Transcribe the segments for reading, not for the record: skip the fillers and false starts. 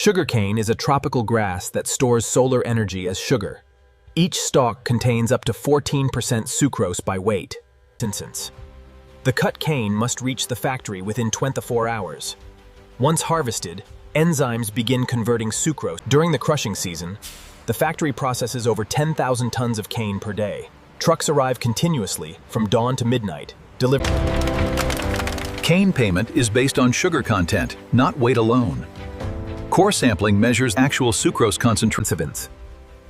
Sugarcane is a tropical grass that stores solar energy as sugar. Each stalk contains up to 14% sucrose by weight. The cut cane must reach the factory within 24 hours. Once harvested, enzymes begin converting sucrose. During the crushing season, the factory processes over 10,000 tons of cane per day. Trucks arrive continuously from dawn to midnight, delivering. Cane payment is based on sugar content, not weight alone. Core sampling measures actual sucrose concentration.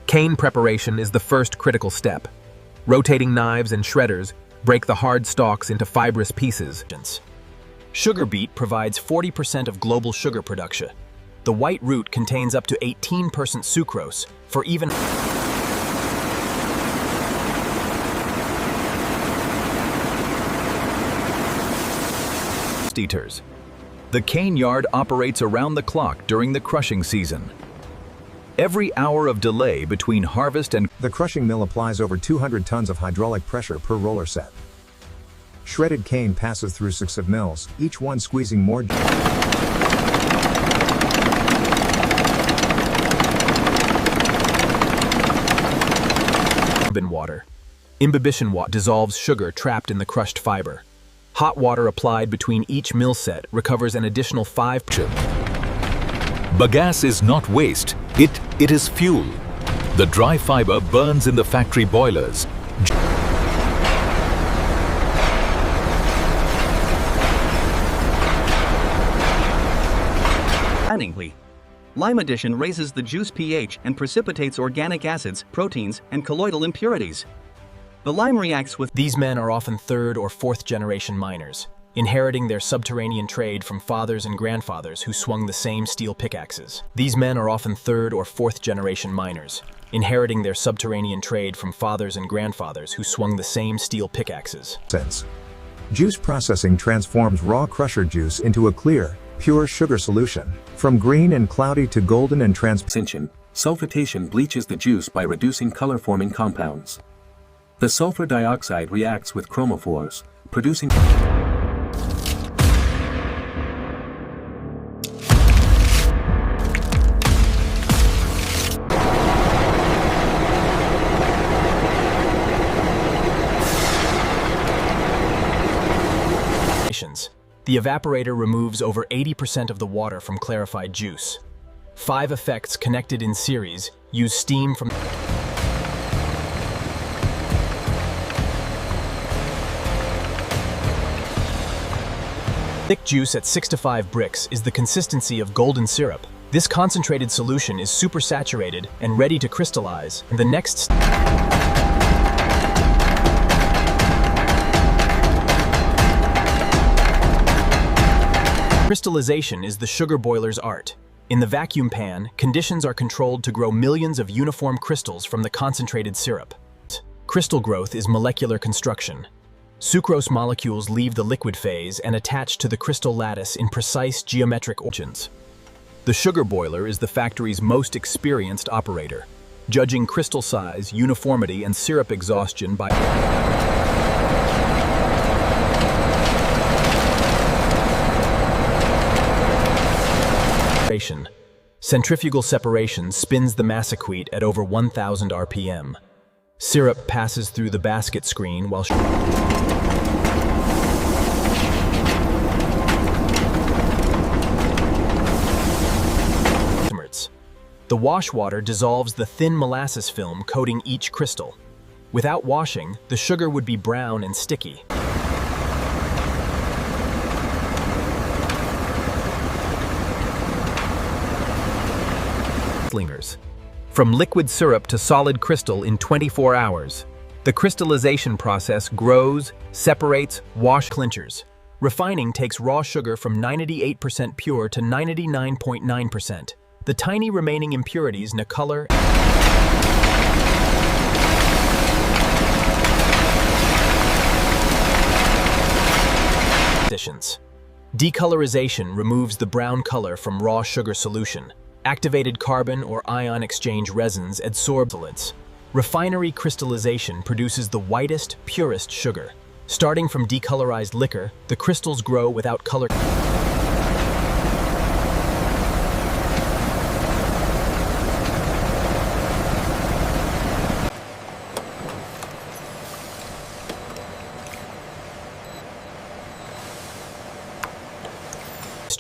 Cane preparation is the first critical step. Rotating knives and shredders break the hard stalks into fibrous pieces. Sugar beet provides 40% of global sugar production. The white root contains up to 18% sucrose for even. Eaters. The cane yard operates around the clock during the crushing season. Every hour of delay between harvest and the crushing mill applies over 200 tons of hydraulic pressure per roller set. Shredded cane passes through successive mills, each one squeezing more water. Imbibition water dissolves sugar trapped in the crushed fiber. Hot water applied between each mill set recovers an additional 5%. Bagasse is not waste, it is fuel. The dry fiber burns in the factory boilers. Lime addition raises the juice pH and precipitates organic acids, proteins, and colloidal impurities. The lime reacts with. These men are often third or fourth generation miners, inheriting their subterranean trade from fathers and grandfathers who swung the same steel pickaxes. These men are often third or fourth generation miners, inheriting their subterranean trade from fathers and grandfathers who swung the same steel pickaxes. Juice processing transforms raw crusher juice into a clear, pure sugar solution. From green and cloudy to golden and transparent. Sulfitation bleaches the juice by reducing color-forming compounds. The sulfur dioxide reacts with chromophores, producing. The evaporator removes over 80% of the water from clarified juice. 5 effects connected in series use steam from. Thick juice at 6 to 5 bricks is the consistency of golden syrup. This concentrated solution is supersaturated and ready to crystallize. The next Crystallization is the sugar boiler's art. In the vacuum pan, conditions are controlled to grow millions of uniform crystals from the concentrated syrup. Crystal growth is molecular construction. Sucrose molecules leave the liquid phase and attach to the crystal lattice in precise geometric origins. The sugar boiler is the factory's most experienced operator, judging crystal size, uniformity, and syrup exhaustion by. Centrifugal separation spins the massacrete at over 1,000 RPM. Syrup passes through the basket screen while the wash water dissolves the thin molasses film coating each crystal. Without washing, the sugar would be brown and sticky. From liquid syrup to solid crystal in 24 hours. The crystallization process grows, separates, clinchers. Refining takes raw sugar from 98% pure to 99.9%. The tiny remaining impurities color. Decolorization removes the brown color from raw sugar solution. Activated carbon or ion exchange resins adsorb solids. Refinery crystallization produces the whitest, purest sugar. Starting from decolorized liquor, the crystals grow without color.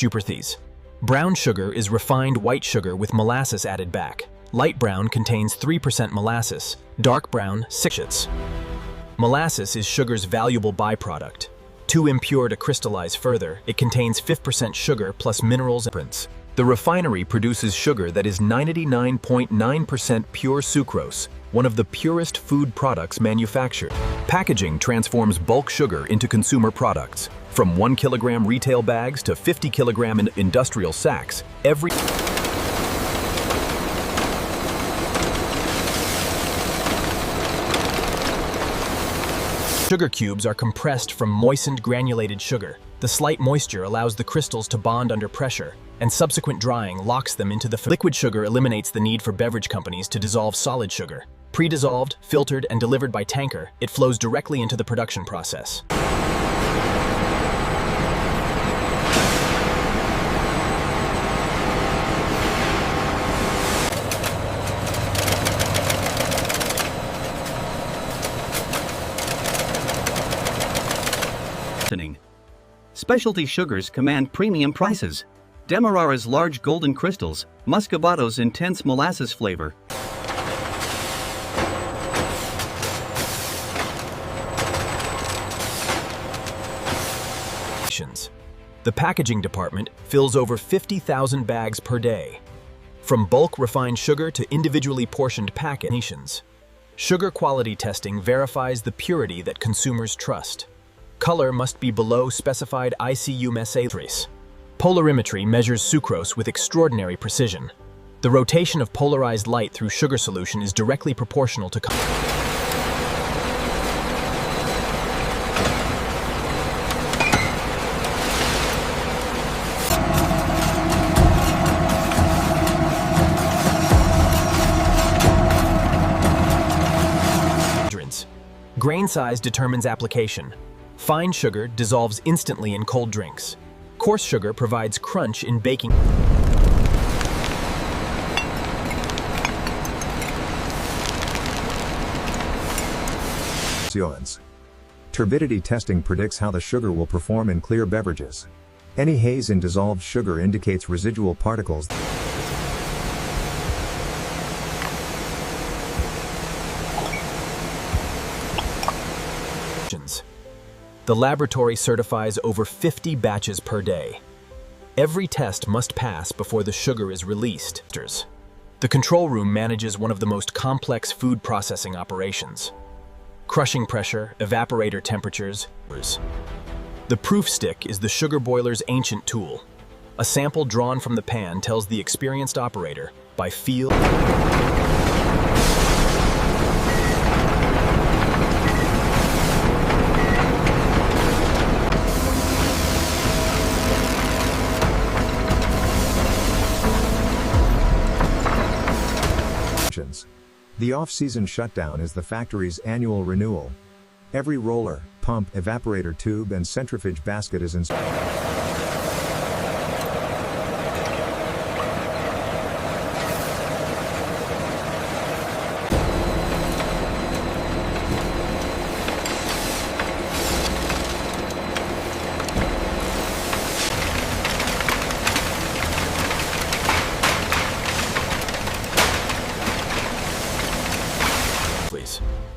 Stupidity. Brown sugar is refined white sugar with molasses added back. Light brown contains 3% molasses, dark brown 6%. Molasses is sugar's valuable byproduct. Too impure to crystallize further, it contains 5% sugar plus minerals and prints. The refinery produces sugar that is 99.9% pure sucrose, one of the purest food products manufactured. Packaging transforms bulk sugar into consumer products. From 1 kilogram retail bags to 50 kilogram industrial sacks, every sugar cubes are compressed from moistened granulated sugar. The slight moisture allows the crystals to bond under pressure, and subsequent drying locks them into the liquid sugar eliminates the need for beverage companies to dissolve solid sugar. Pre-dissolved, filtered, and delivered by tanker, it flows directly into the production process. Specialty sugars command premium prices. Demerara's large golden crystals, Muscovato's intense molasses flavor. The packaging department fills over 50,000 bags per day. From bulk refined sugar to individually portioned packets, sugar quality testing verifies the purity that consumers trust. Color must be below specified ICU mesmerizing. Polarimetry measures sucrose with extraordinary precision. The rotation of polarized light through sugar solution is directly proportional to color. Grain size determines application. Fine sugar dissolves instantly in cold drinks. Coarse sugar provides crunch in baking. Turbidity testing predicts how the sugar will perform in clear beverages. Any haze in dissolved sugar indicates residual particles. The laboratory certifies over 50 batches per day. Every test must pass before the sugar is released. The control room manages one of the most complex food processing operations. Crushing pressure, evaporator temperatures. The proof stick is the sugar boiler's ancient tool. A sample drawn from the pan tells the experienced operator, by feel, The off-season shutdown is the factory's annual renewal. Every roller, pump, evaporator tube and centrifuge basket is inspected.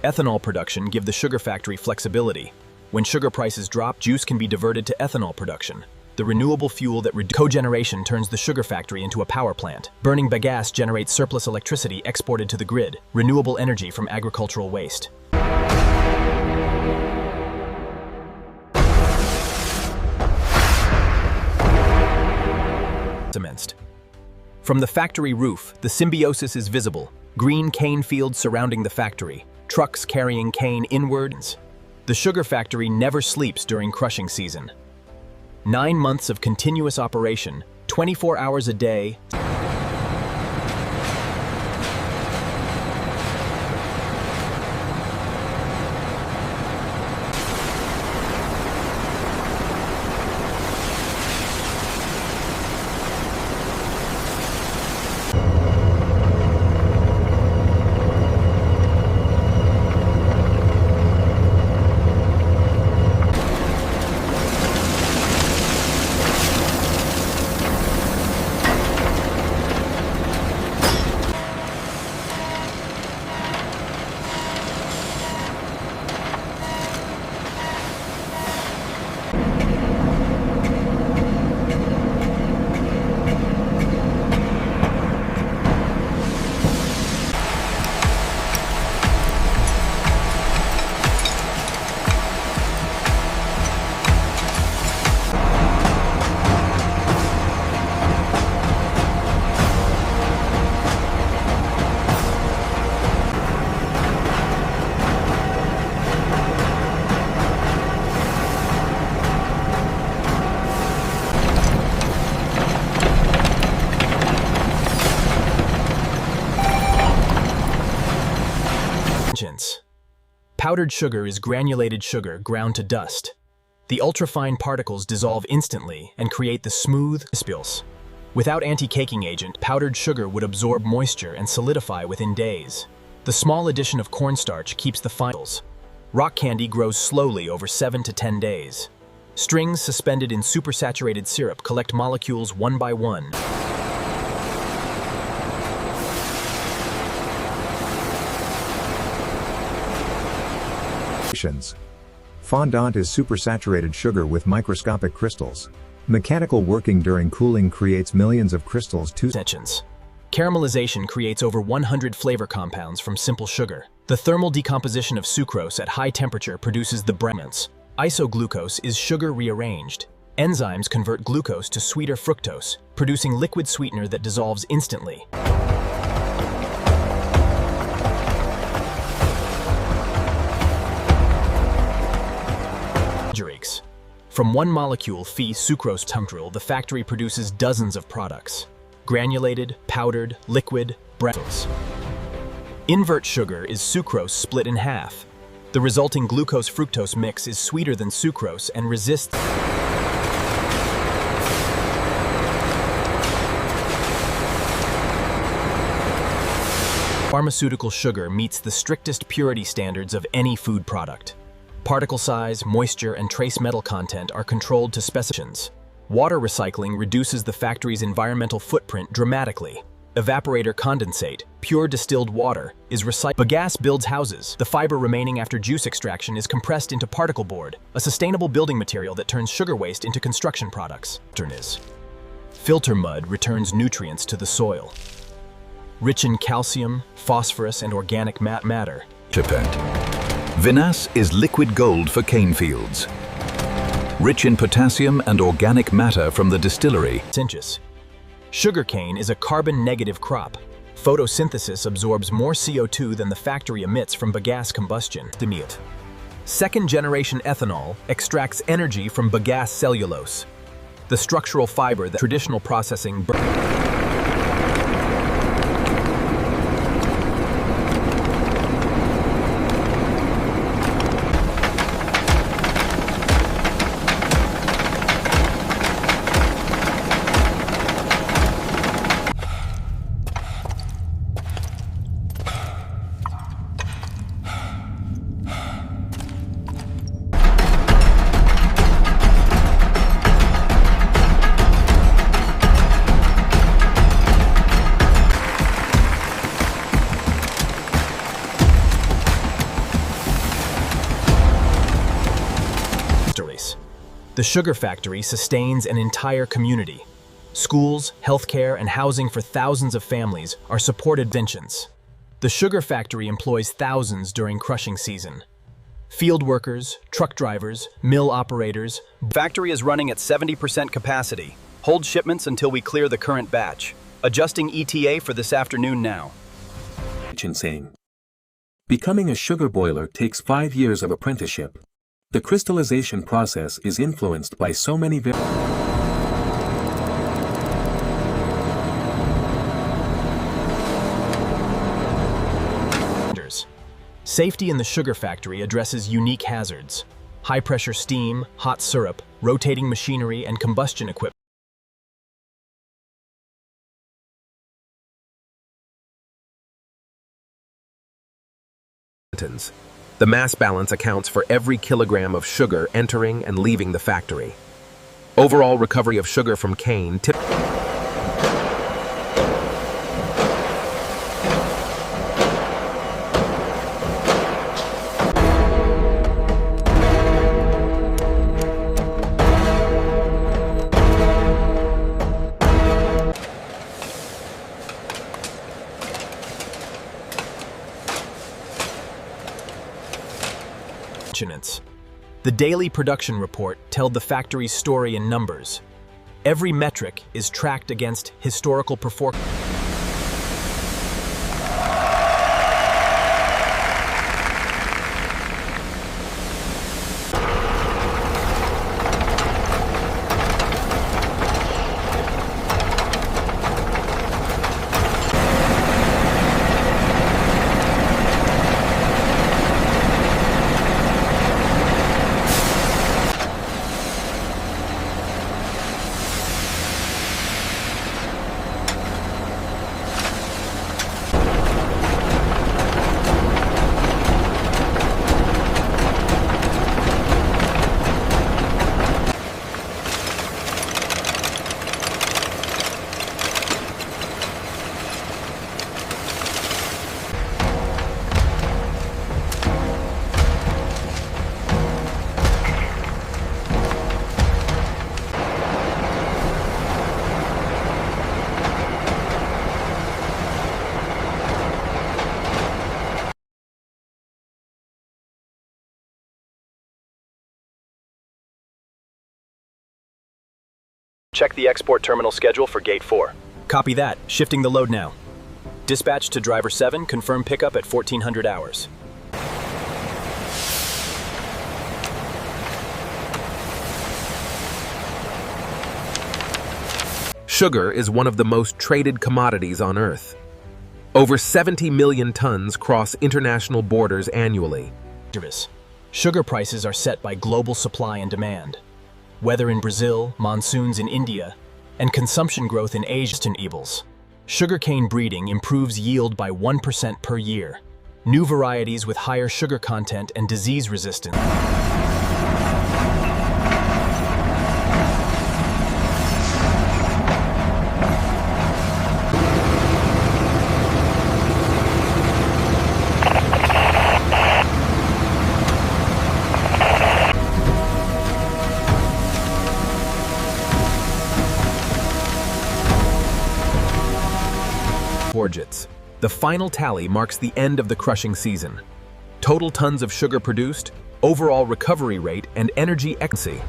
Ethanol production give the sugar factory flexibility. When sugar prices drop, juice can be diverted to ethanol production. The renewable fuel that cogeneration turns the sugar factory into a power plant. Burning bagasse generates surplus electricity exported to the grid. Renewable energy from agricultural waste. Commenced. From the factory roof, the symbiosis is visible. Green cane fields surrounding the factory. Trucks carrying cane inwards. The sugar factory never sleeps during crushing season. 9 months of continuous operation, 24 hours a day. Powdered sugar is granulated sugar ground to dust. The ultrafine particles dissolve instantly and create the smooth spills. Without anti-caking agent, powdered sugar would absorb moisture and solidify within days. The small addition of cornstarch keeps the finals. Rock candy grows slowly over 7 to 10 days. Strings suspended in supersaturated syrup collect molecules one by one. Fondant is supersaturated sugar with microscopic crystals. Mechanical working during cooling creates millions of crystals. Caramelization creates over 100 flavor compounds from simple sugar. The thermal decomposition of sucrose at high temperature produces the brements. Isoglucose is sugar rearranged. Enzymes convert glucose to sweeter fructose, producing liquid sweetener that dissolves instantly. From one molecule, Phi sucrose tumtril, the factory produces dozens of products. Granulated, powdered, liquid, brevels. Invert sugar is sucrose split in half. The resulting glucose-fructose mix is sweeter than sucrose and resists Pharmaceutical sugar meets the strictest purity standards of any food product. Particle size, moisture, and trace metal content are controlled to specifications. Water recycling reduces the factory's environmental footprint dramatically. Evaporator condensate, pure distilled water, is recycled. Bagasse builds houses. The fiber remaining after juice extraction is compressed into particle board, a sustainable building material that turns sugar waste into construction products. Filter mud returns nutrients to the soil. Rich in calcium, phosphorus, and organic matter. Vinasse is liquid gold for cane fields. Rich in potassium and organic matter from the distillery. Sugarcane is a carbon-negative crop. Photosynthesis absorbs more CO2 than the factory emits from bagasse combustion. Second-generation ethanol extracts energy from bagasse cellulose, the structural fiber that traditional processing The sugar factory sustains an entire community. Schools, healthcare, and housing for thousands of families are supported ventions. The sugar factory employs thousands during crushing season. Field workers, truck drivers, mill operators. Factory is running at 70% capacity. Hold shipments until we clear the current batch. Adjusting ETA for this afternoon now. Insane. Becoming a sugar boiler takes 5 years of apprenticeship. The crystallization process is influenced by so many variables. Safety in the sugar factory addresses unique hazards: high-pressure steam, hot syrup, rotating machinery, and combustion equipment. The mass balance accounts for every kilogram of sugar entering and leaving the factory. Overall recovery of sugar from cane The daily production report told the factory's story in numbers. Every metric is tracked against historical performance. Check the export terminal schedule for Gate 4. Copy that. Shifting the load now. Dispatch to Driver 7, confirm pickup at 1400 hours. Sugar is one of the most traded commodities on Earth. Over 70 million tons cross international borders annually. Sugar prices are set by global supply and demand. Weather in Brazil, monsoons in India, and consumption growth in Asia. Sugarcane breeding improves yield by 1% per year. New varieties with higher sugar content and disease resistance. The final tally marks the end of the crushing season. Total tons of sugar produced, overall recovery rate, and energy efficiency.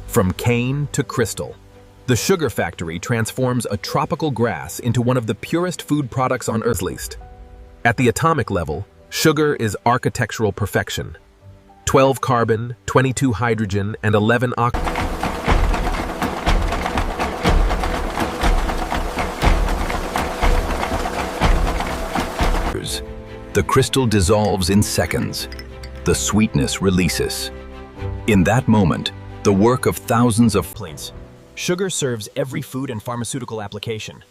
From cane to crystal, the sugar factory transforms a tropical grass into one of the purest food products on Earth. Least. At the atomic level, sugar is architectural perfection. 12 carbon, 22 hydrogen, and 11 oxygen. The crystal dissolves in seconds. The sweetness releases. In that moment, the work of thousands of planes. Sugar serves every food and pharmaceutical application.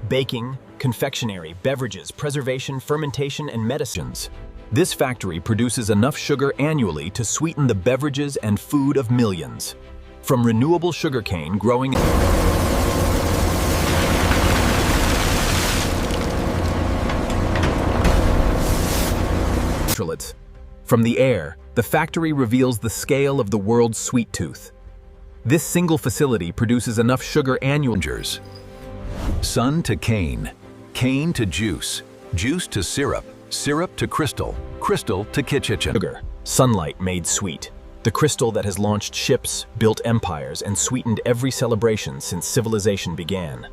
Baking, confectionery, beverages, preservation, fermentation, and medicines. This factory produces enough sugar annually to sweeten the beverages and food of millions. From renewable sugarcane growing From the air, the factory reveals the scale of the world's sweet tooth. This single facility produces enough sugar annually. Sun to cane, cane to juice, juice to syrup, syrup to crystal, crystal to kitchen. Sugar, sunlight made sweet. The crystal that has launched ships, built empires, and sweetened every celebration since civilization began.